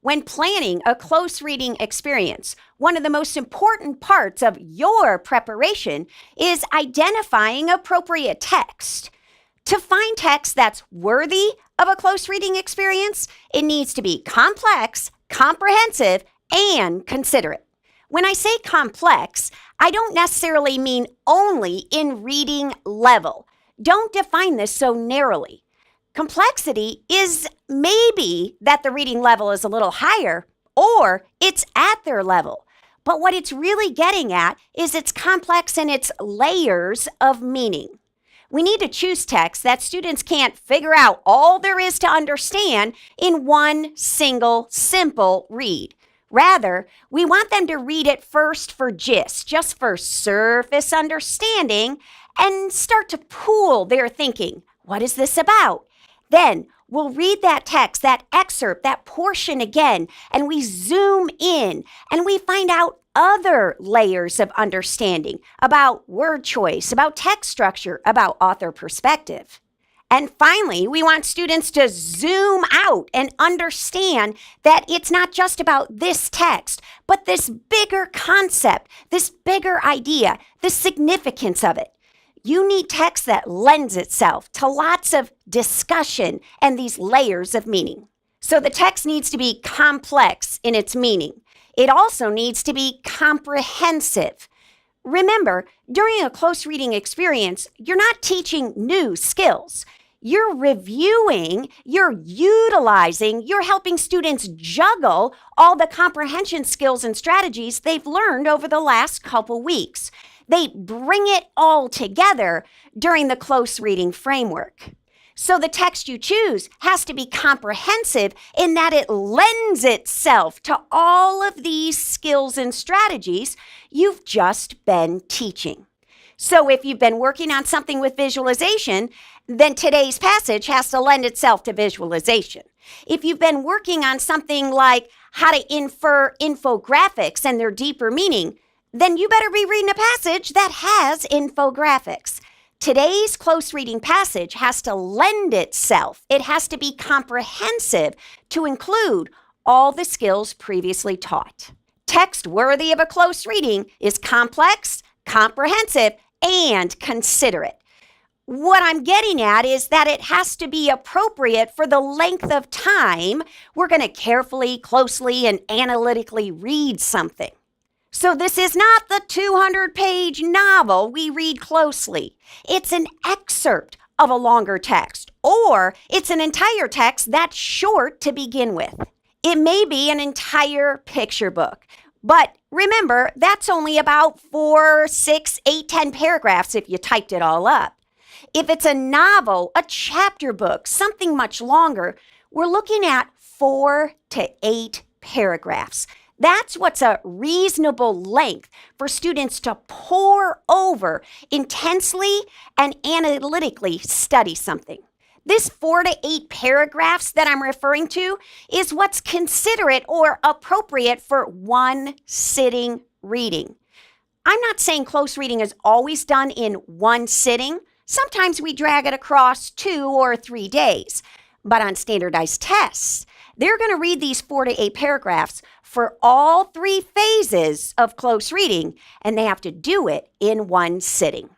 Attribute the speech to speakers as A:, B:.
A: when planning a close reading experience, one of the most important parts of your preparation is identifying appropriate text. To find text that's worthy of a close reading experience, it needs to be complex, comprehensive, and considerate. When I say complex, I don't necessarily mean only in reading level. Don't define this so narrowly. Complexity is maybe that the reading level is a little higher or it's at their level. But what it's really getting at is it's complex in its layers of meaning. We need to choose text that students can't figure out all there is to understand in one single, simple read. Rather, we want them to read it first for gist, just for surface understanding, and start to pool their thinking. What is this about? Then we'll read that text, that excerpt, that portion again, and we zoom in and we find out other layers of understanding about word choice, about text structure, about author perspective. And finally, we want students to zoom out and understand that it's not just about this text, but this bigger concept, this bigger idea, the significance of it. You need text that lends itself to lots of discussion and these layers of meaning. So the text needs to be complex in its meaning. It also needs to be comprehensive. Remember, during a close reading experience, you're not teaching new skills. You're reviewing, you're utilizing, you're helping students juggle all the comprehension skills and strategies they've learned over the last couple weeks. They bring it all together during the close reading framework. So the text you choose has to be comprehensive in that it lends itself to all of these skills and strategies you've just been teaching. So if you've been working on something with visualization, then today's passage has to lend itself to visualization. If you've been working on something like how to infer infographics and their deeper meaning, then you better be reading a passage that has infographics. Today's close reading passage has to lend itself. It has to be comprehensive to include all the skills previously taught. Text worthy of a close reading is complex, comprehensive, and considerate. What I'm getting at is that it has to be appropriate for the length of time we're going to carefully, closely, and analytically read something. So this is not the 200-page novel we read closely. It's an excerpt of a longer text, or it's an entire text that's short to begin with. It may be an entire picture book, but remember, that's only about 4, 6, 8, 10 paragraphs if you typed it all up. If it's a novel, a chapter book, something much longer, we're looking at 4 to 8 paragraphs. That's what's a reasonable length for students to pore over intensely and analytically study something. This 4 to 8 paragraphs that I'm referring to is what's considerate or appropriate for one sitting reading. I'm not saying close reading is always done in one sitting. Sometimes we drag it across 2 or 3 days. But on standardized tests, they're going to read these 4 to 8 paragraphs for all 3 phases of close reading, and they have to do it in one sitting.